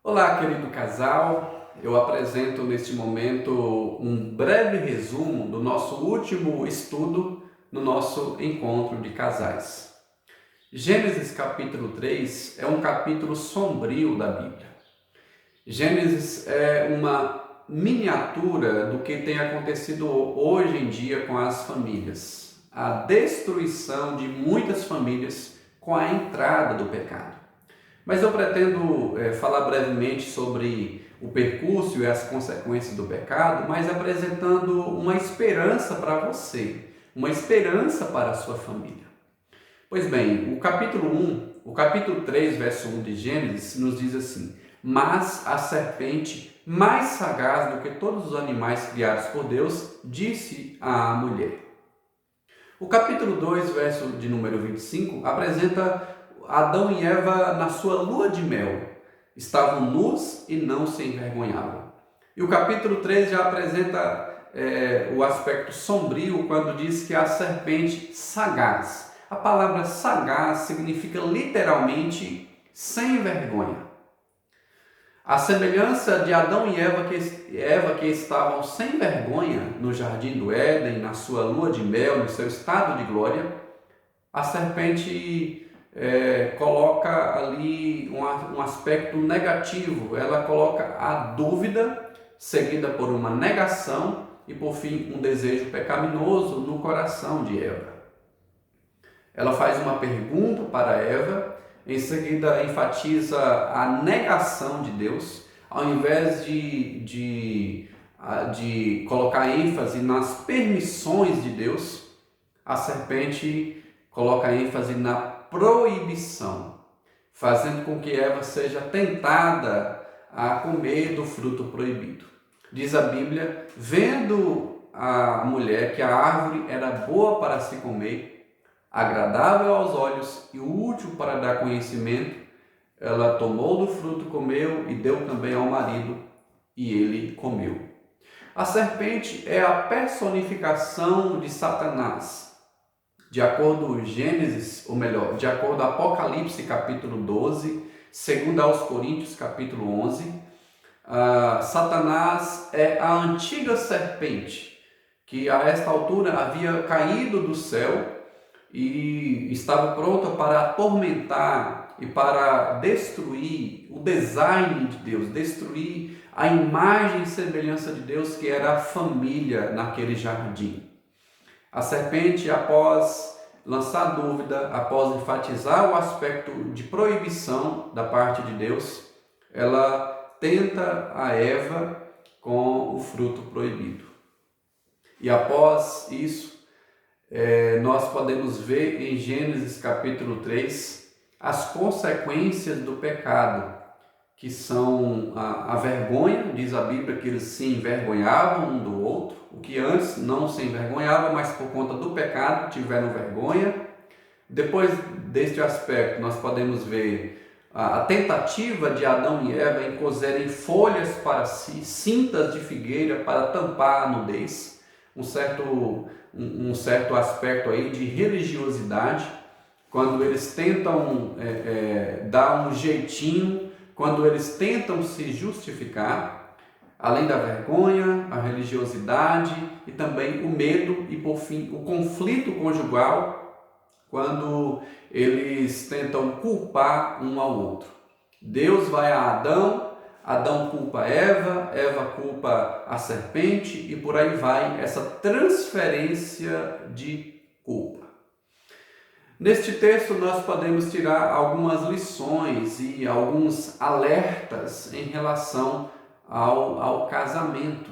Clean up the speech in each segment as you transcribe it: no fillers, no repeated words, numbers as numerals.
Olá, querido casal. Eu apresento neste momento um breve resumo do nosso último estudo no nosso encontro de casais. Gênesis capítulo 3 é um capítulo sombrio da Bíblia. Gênesis é uma miniatura do que tem acontecido hoje em dia com as famílias. A destruição de muitas famílias com a entrada do pecado. Mas eu pretendo falar brevemente sobre o percurso e as consequências do pecado, mas apresentando uma esperança para você, uma esperança para a sua família. Pois bem, o capítulo 3, verso 1 de Gênesis, nos diz assim: mas a serpente, mais sagaz do que todos os animais criados por Deus, disse à mulher. O capítulo 2, verso de número 25, apresenta Adão e Eva na sua lua de mel. Estavam nus e não se envergonhavam. E o capítulo 3 já apresenta o aspecto sombrio quando diz que a serpente sagaz. A palavra sagaz significa literalmente sem vergonha. A semelhança de Adão e Eva que estavam sem vergonha no jardim do Éden, na sua lua de mel, no seu estado de glória, a serpente coloca ali um aspecto negativo. Ela coloca a dúvida, seguida por uma negação e, por fim, um desejo pecaminoso no coração de Eva. Ela faz uma pergunta para Eva, em seguida enfatiza a negação de Deus, ao invés de colocar ênfase nas permissões de Deus. A serpente coloca ênfase na proibição, fazendo com que Eva seja tentada a comer do fruto proibido. Diz a Bíblia: vendo a mulher que a árvore era boa para se comer, agradável aos olhos e útil para dar conhecimento, ela tomou do fruto, comeu e deu também ao marido, e ele comeu. A serpente é a personificação de Satanás. De acordo com Gênesis, ou melhor, de acordo com Apocalipse capítulo 12, segundo aos Coríntios capítulo 11, Satanás é a antiga serpente que a esta altura havia caído do céu e estava pronta para atormentar e para destruir o design de Deus, destruir a imagem e semelhança de Deus, que era a família naquele jardim. A serpente, após lançar dúvida, após enfatizar o aspecto de proibição da parte de Deus, ela tenta a Eva com o fruto proibido. E após isso, nós podemos ver em Gênesis capítulo 3 as consequências do pecado, que são a vergonha. Diz a Bíblia que eles se envergonhavam um do outro, o que antes não se envergonhava, mas por conta do pecado tiveram vergonha. Depois deste aspecto, nós podemos ver a tentativa de Adão e Eva em cozerem folhas para si, cintas de figueira para tampar a nudez, um certo aspecto aí de religiosidade, quando eles tentam dar um jeitinho, quando eles tentam se justificar, além da vergonha, a religiosidade e também o medo e, por fim, o conflito conjugal, quando eles tentam culpar um ao outro. Deus vai a Adão, Adão culpa Eva, Eva culpa a serpente e por aí vai essa transferência de culpa. Neste texto nós podemos tirar algumas lições e alguns alertas em relação ao casamento.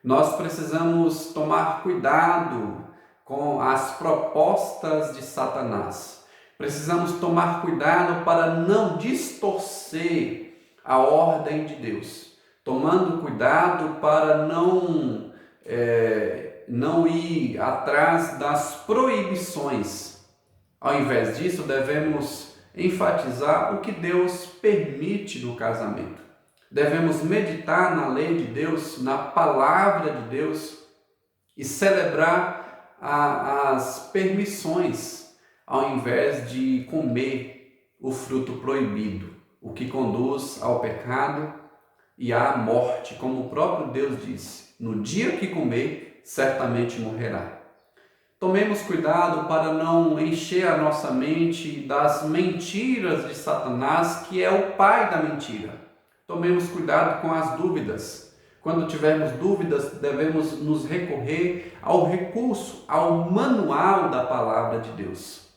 Nós precisamos tomar cuidado com as propostas de Satanás. Precisamos tomar cuidado para não distorcer a ordem de Deus, tomando cuidado para não ir atrás das proibições. Ao invés disso, devemos enfatizar o que Deus permite no casamento. Devemos meditar na lei de Deus, na palavra de Deus e celebrar as permissões, ao invés de comer o fruto proibido, o que conduz ao pecado e à morte, como o próprio Deus disse: no dia que comer, certamente morrerá. Tomemos cuidado para não encher a nossa mente das mentiras de Satanás, que é o pai da mentira. Tomemos cuidado com as dúvidas. Quando tivermos dúvidas, devemos nos recorrer ao recurso, ao manual da palavra de Deus.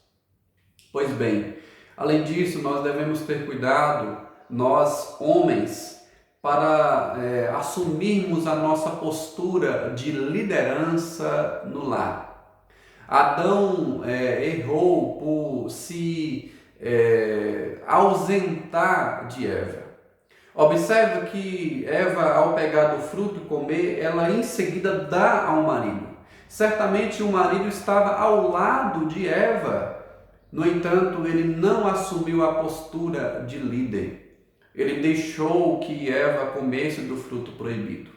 Pois bem, além disso, nós devemos ter cuidado, nós homens, para assumirmos a nossa postura de liderança no lar. Adão errou por se ausentar de Eva. Observa que Eva, ao pegar do fruto e comer, ela em seguida dá ao marido. Certamente o marido estava ao lado de Eva. No entanto, ele não assumiu a postura de líder. Ele deixou que Eva comesse do fruto proibido.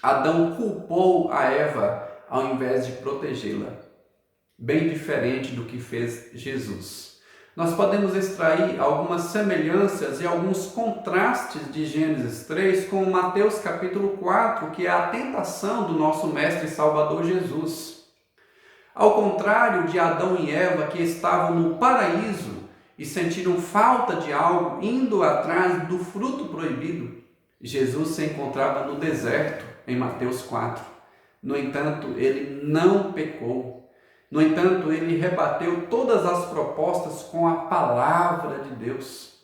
Adão culpou a Eva ao invés de protegê-la. Bem diferente do que fez Jesus. Nós podemos extrair algumas semelhanças e alguns contrastes de Gênesis 3 com Mateus capítulo 4, que é a tentação do nosso Mestre e Salvador Jesus. Ao contrário de Adão e Eva, que estavam no paraíso e sentiram falta de algo, indo atrás do fruto proibido, Jesus se encontrava no deserto, em Mateus 4. No entanto, ele não pecou. No entanto, ele rebateu todas as propostas com a palavra de Deus.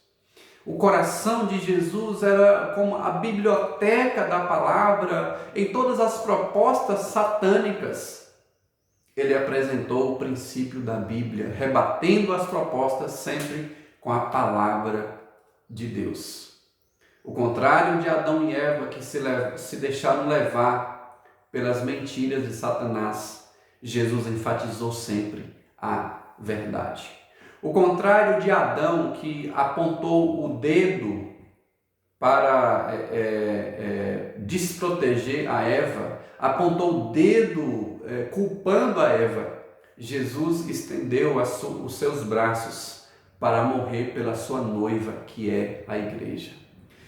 O coração de Jesus era como a biblioteca da palavra em todas as propostas satânicas. Ele apresentou o princípio da Bíblia, rebatendo as propostas sempre com a palavra de Deus. O contrário de Adão e Eva, que se deixaram levar pelas mentiras de Satanás, Jesus enfatizou sempre a verdade. O contrário de Adão, que apontou o dedo para desproteger a Eva, apontou o dedo culpando a Eva, Jesus estendeu os seus braços para morrer pela sua noiva, que é a igreja.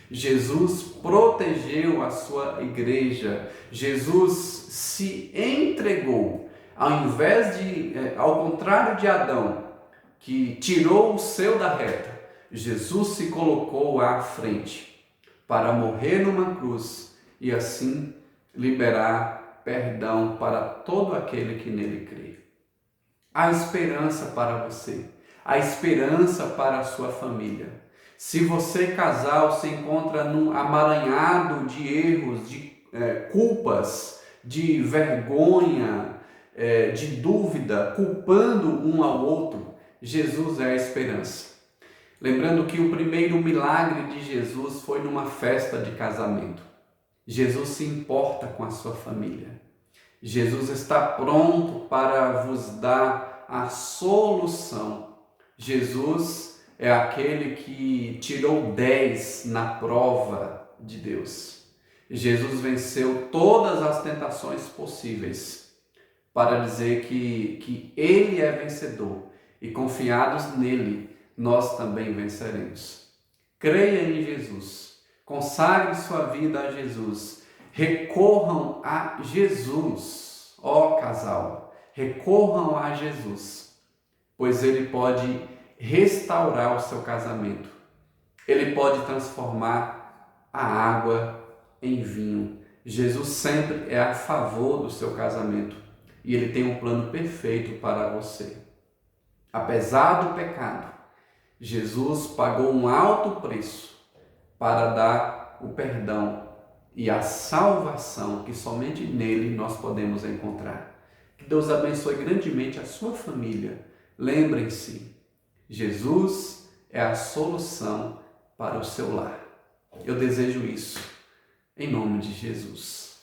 Jesus protegeu a sua igreja. Jesus se entregou. Ao contrário de Adão, que tirou o seu da reta, Jesus se colocou à frente para morrer numa cruz e assim liberar perdão para todo aquele que nele crê. Há esperança para você, há esperança para a sua família. Se você, casal, se encontra num amaranhado de erros, de culpas, de vergonha, de dúvida, culpando um ao outro, Jesus é a esperança. Lembrando que o primeiro milagre de Jesus foi numa festa de casamento. Jesus se importa com a sua família. Jesus está pronto para vos dar a solução. Jesus é aquele que tirou 10 na prova de Deus. Jesus venceu todas as tentações possíveis para dizer que Ele é vencedor e confiados nele, nós também venceremos. Creia em Jesus, consagre sua vida a Jesus, recorram a Jesus, ó casal, recorram a Jesus, pois Ele pode restaurar o seu casamento, Ele pode transformar a água em vinho. Jesus sempre é a favor do seu casamento. E Ele tem um plano perfeito para você. Apesar do pecado, Jesus pagou um alto preço para dar o perdão e a salvação que somente nele nós podemos encontrar. Que Deus abençoe grandemente a sua família. Lembrem-se, Jesus é a solução para o seu lar. Eu desejo isso em nome de Jesus.